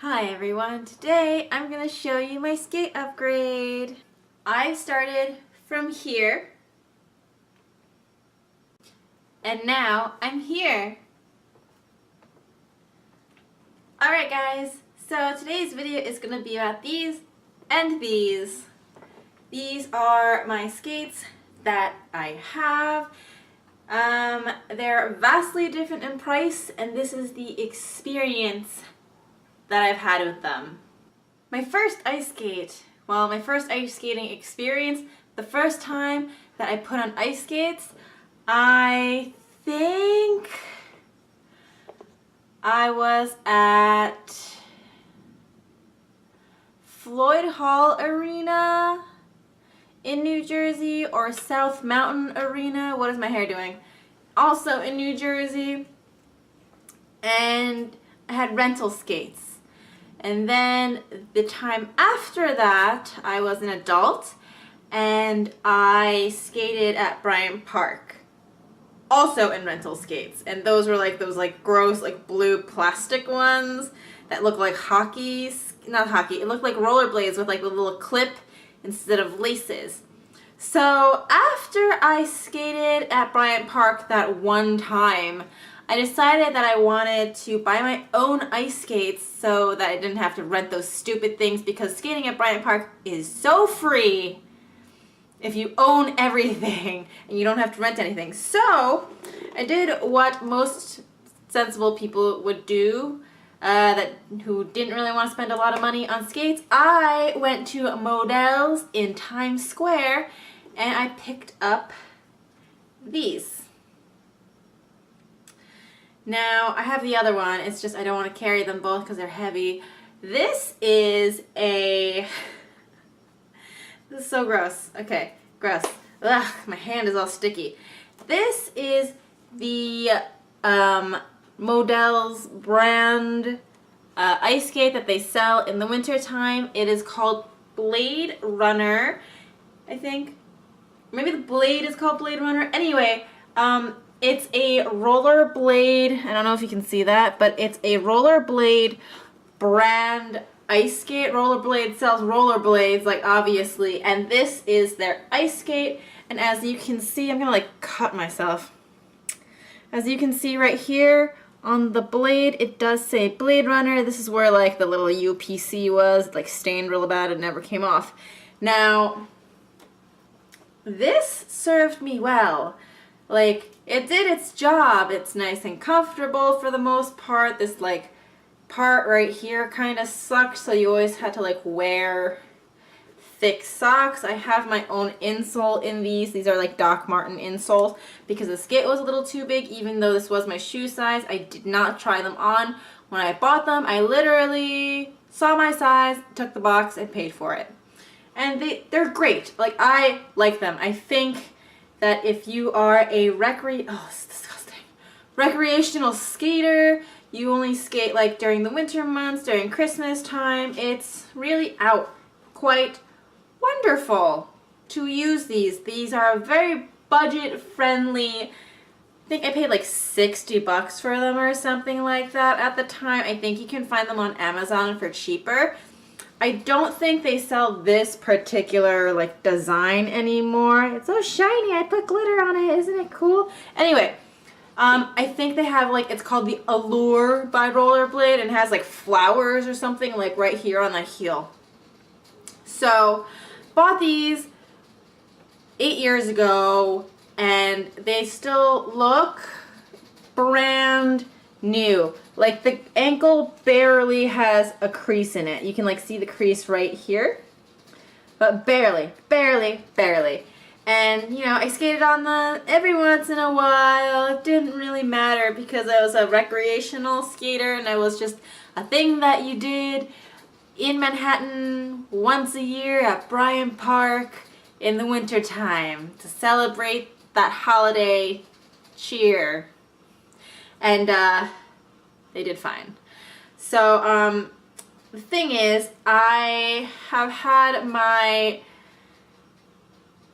Hi everyone, today I'm going to show you my skate upgrade. I started from here and now I'm here. Alright guys, so today's video is going to be about these and these. These are my skates that I have. They're vastly different in price and this is the experience that I've had with them. My first ice skating experience, the first time that I put on ice skates, I think I was at Floyd Hall Arena in New Jersey or South Mountain Arena. What is my hair doing? Also in New Jersey. And I had rental skates. And then the time after that, I was an adult and I skated at Bryant Park, also in rental skates. And those were like those gross blue plastic ones that look like not hockey, it looked like rollerblades with a little clip instead of laces. So after I skated at Bryant Park that one time, I decided that I wanted to buy my own ice skates so that I didn't have to rent those stupid things, because skating at Bryant Park is so free if you own everything and you don't have to rent anything. So I did what most sensible people would do who didn't really want to spend a lot of money on skates. I went to Modell's in Times Square and I picked up these. Now, I have the other one, it's just I don't want to carry them both because they're heavy. This is this is so gross. Okay, gross. Ugh, my hand is all sticky. This is the Modell's brand ice skate that they sell in the winter time. It is called Bladerunner, I think. Maybe the blade is called Bladerunner. Anyway, it's a rollerblade. I don't know if you can see that, but it's a rollerblade brand ice skate. Rollerblade sells rollerblades, obviously, and this is their ice skate. And as you can see, I'm gonna cut myself. As you can see right here on the blade, it does say Bladerunner. This is where the little UPC was, stained real bad and never came off. Now, this served me well. It did its job. It's nice and comfortable for the most part. This part right here kind of sucked, so you always had to wear thick socks. I have my own insole in these. These are Doc Marten insoles because the skate was a little too big. Even though this was my shoe size, I did not try them on. When I bought them, I literally saw my size, took the box, and paid for it. And they're great. I like them. I think that if you are a it's disgusting, recreational skater, you only skate during the winter months, during Christmas time, it's really quite wonderful to use these. These are very budget friendly. I think I paid $60 for them or something like that at the time. I think you can find them on Amazon for cheaper. I don't think they sell this particular design anymore. It's so shiny. I put glitter on it. Isn't it cool? Anyway, I think they have it's called the Allure by Rollerblade and has flowers or something right here on the heel. So, bought these 8 years ago and they still look brand new. The ankle barely has a crease in it. You can see the crease right here, but barely. And I skated on them every once in a while. It didn't really matter because I was a recreational skater and I was just a thing that you did in Manhattan once a year at Bryant Park in the winter time to celebrate that holiday cheer. And they did fine. So the thing is, I have had my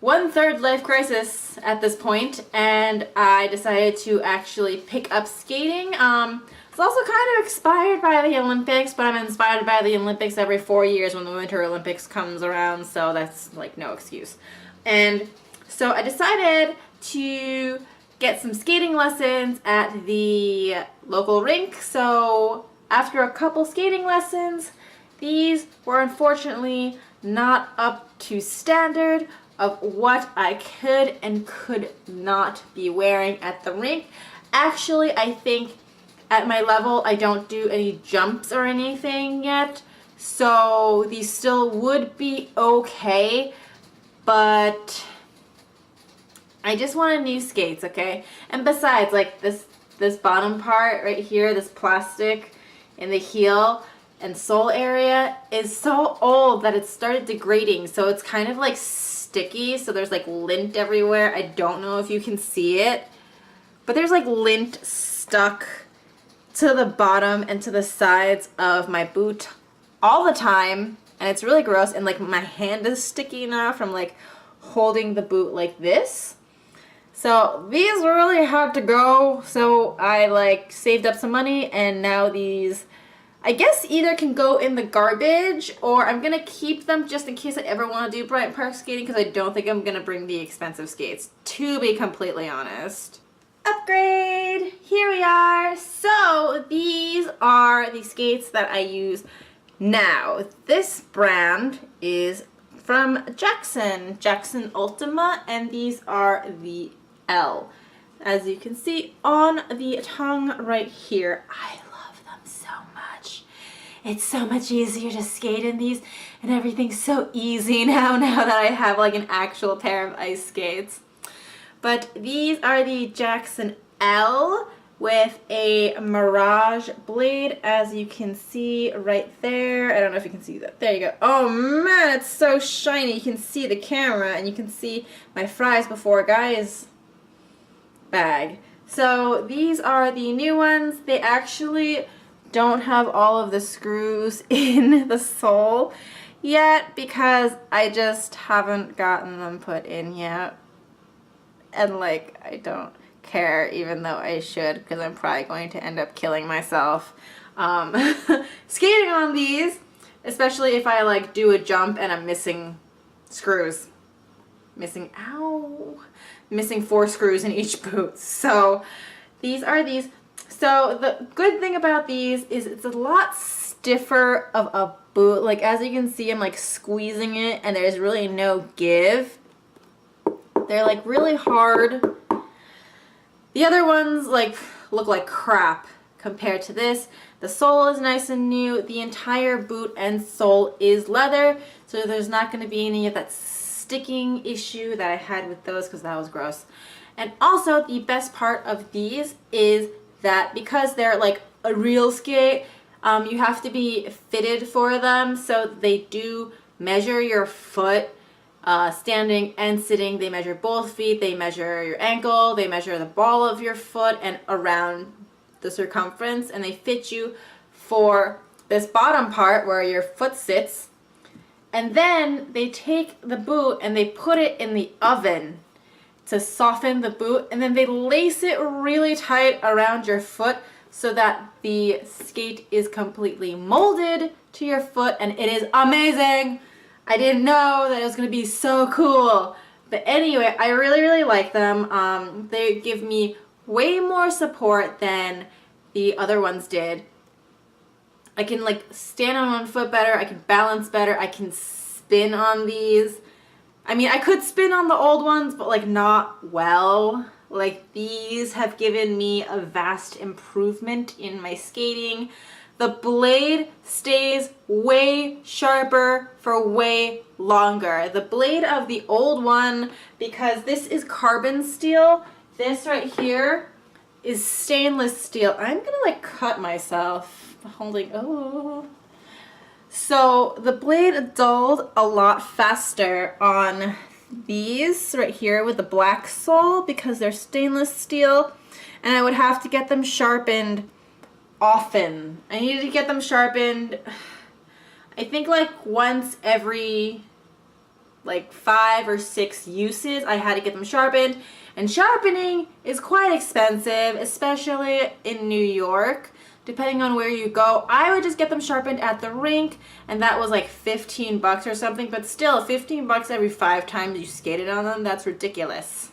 1/3 life crisis at this point, and I decided to actually pick up skating. It's also kind of inspired by the Olympics, but I'm inspired by the Olympics every 4 years when the Winter Olympics comes around, so that's like no excuse. And so I decided to get some skating lessons at the local rink. So after a couple skating lessons, these were unfortunately not up to standard of what I could and could not be wearing at the rink. Actually, I think at my level, I don't do any jumps or anything yet, so these still would be okay, but I just wanted new skates, okay? And besides, like this bottom part right here, this plastic in the heel and sole area is so old that it started degrading, so it's kind of like sticky, so there's like lint everywhere. I don't know if you can see it, but there's like lint stuck to the bottom and to the sides of my boot all the time, and it's really gross, and like my hand is sticky now from like holding the boot like this. So these really had to go, so I like saved up some money, and now these I guess either can go in the garbage, or I'm gonna keep them just in case I ever want to do Bryant Park skating, because I don't think I'm gonna bring the expensive skates, to be completely honest. Upgrade! Here we are! So these are the skates that I use now. This brand is from Jackson Ultima, and these are the L. As you can see on the tongue right here, I love them so much. It's so much easier to skate in these, and everything's so easy now that I have like an actual pair of ice skates. But these are the Jackson L with a Mirage blade, as you can see right there. I don't know if you can see that. There you go. Oh man, it's so shiny. You can see the camera, and you can see my fries before guys bag. So these are the new ones. They actually don't have all of the screws in the sole yet because I just haven't gotten them put in yet. And like, I don't care, even though I should, because I'm probably going to end up killing myself skating on these, especially if I like do a jump and I'm missing screws. Missing 4 screws in each boot. So these are these. So the good thing about these is it's a lot stiffer of a boot. Like as you can see, I'm like squeezing it and there's really no give. They're like really hard. The other ones like look like crap compared to this. The sole is nice and new. The entire boot and sole is leather, so there's not going to be any of that sticking issue that I had with those, because that was gross. And also the best part of these is that because they're like a real skate, you have to be fitted for them, so they do measure your foot. Standing and sitting, they measure both feet, they measure your ankle, they measure the ball of your foot and around the circumference, and they fit you for this bottom part where your foot sits. And then they take the boot and they put it in the oven to soften the boot, and then they lace it really tight around your foot so that the skate is completely molded to your foot, and it is amazing. I didn't know that it was going to be so cool. But anyway, I really like them. They give me way more support than the other ones did. I can like stand on one foot better. I can balance better. I can spin on these. I mean, I could spin on the old ones, but like not well. Like these have given me a vast improvement in my skating. The blade stays way sharper for way longer. The blade of the old one, because this is carbon steel, this right here is stainless steel. I'm gonna like cut myself holding, oh. So the blade dulled a lot faster on these right here with the black sole because they're stainless steel, and I would have to get them sharpened often. I needed to get them sharpened, I think like once every like 5 or 6 uses, I had to get them sharpened. And sharpening is quite expensive, especially in New York. Depending on where you go, I would just get them sharpened at the rink, and that was like 15 bucks or something, but still 15 bucks every 5 times you skated on them, that's ridiculous.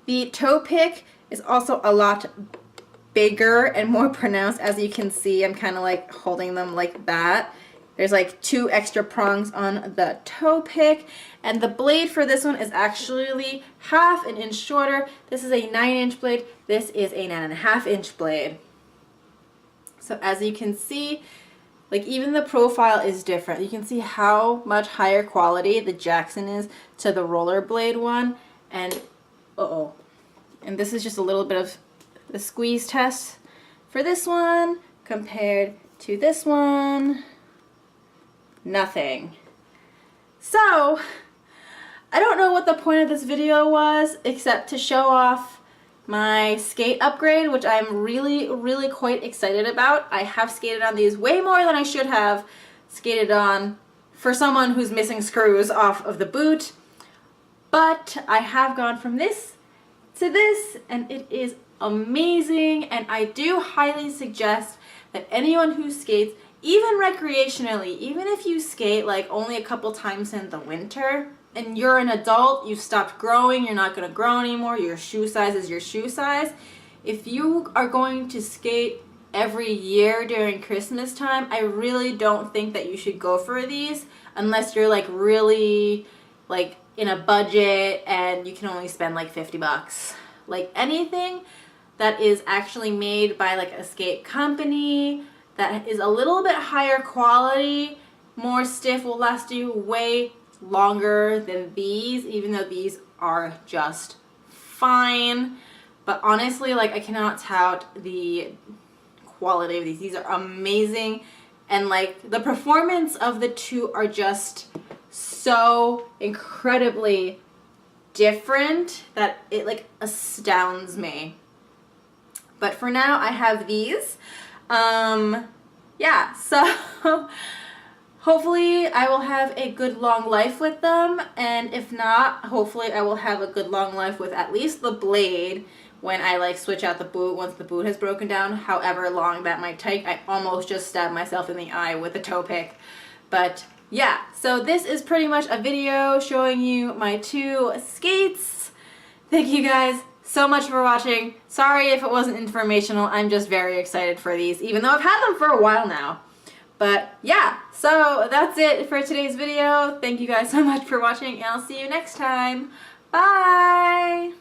The toe pick is also a lot bigger and more pronounced. As you can see, I'm kind of like holding them like that. There's like 2 extra prongs on the toe pick, and the blade for this one is actually half an inch shorter. This is a 9-inch blade, this is a 9.5-inch blade. So as you can see, like even the profile is different. You can see how much higher quality the Jackson is to the rollerblade one. And and this is just a little bit of the squeeze test for this one compared to this one. Nothing. So I don't know what the point of this video was except to show off my skate upgrade, which I'm really quite excited about. I have skated on these way more than I should have skated on for someone who's missing screws off of the boot. But I have gone from this to this, and it is amazing, and I do highly suggest that anyone who skates, even recreationally, even if you skate like only a couple times in the winter, and you're an adult, you've stopped growing, you're not going to grow anymore, your shoe size is your shoe size. If you are going to skate every year during Christmas time, I really don't think that you should go for these unless you're like really like in a budget and you can only spend like 50 bucks. Like anything that is actually made by like a skate company that is a little bit higher quality, more stiff, will last you way longer than these, even though these are just fine. But honestly, like I cannot tout the quality of these. These are amazing, and like the performance of the two are just so incredibly different that it like astounds me. But for now I have these. Yeah, so hopefully I will have a good long life with them, and if not, hopefully I will have a good long life with at least the blade when I like switch out the boot once the boot has broken down, however long that might take. I almost just stabbed myself in the eye with the toe pick. But yeah, so this is pretty much a video showing you my 2 skates. Thank you guys so much for watching. Sorry if it wasn't informational, I'm just very excited for these, even though I've had them for a while now. But yeah, so that's it for today's video. Thank you guys so much for watching, and I'll see you next time. Bye!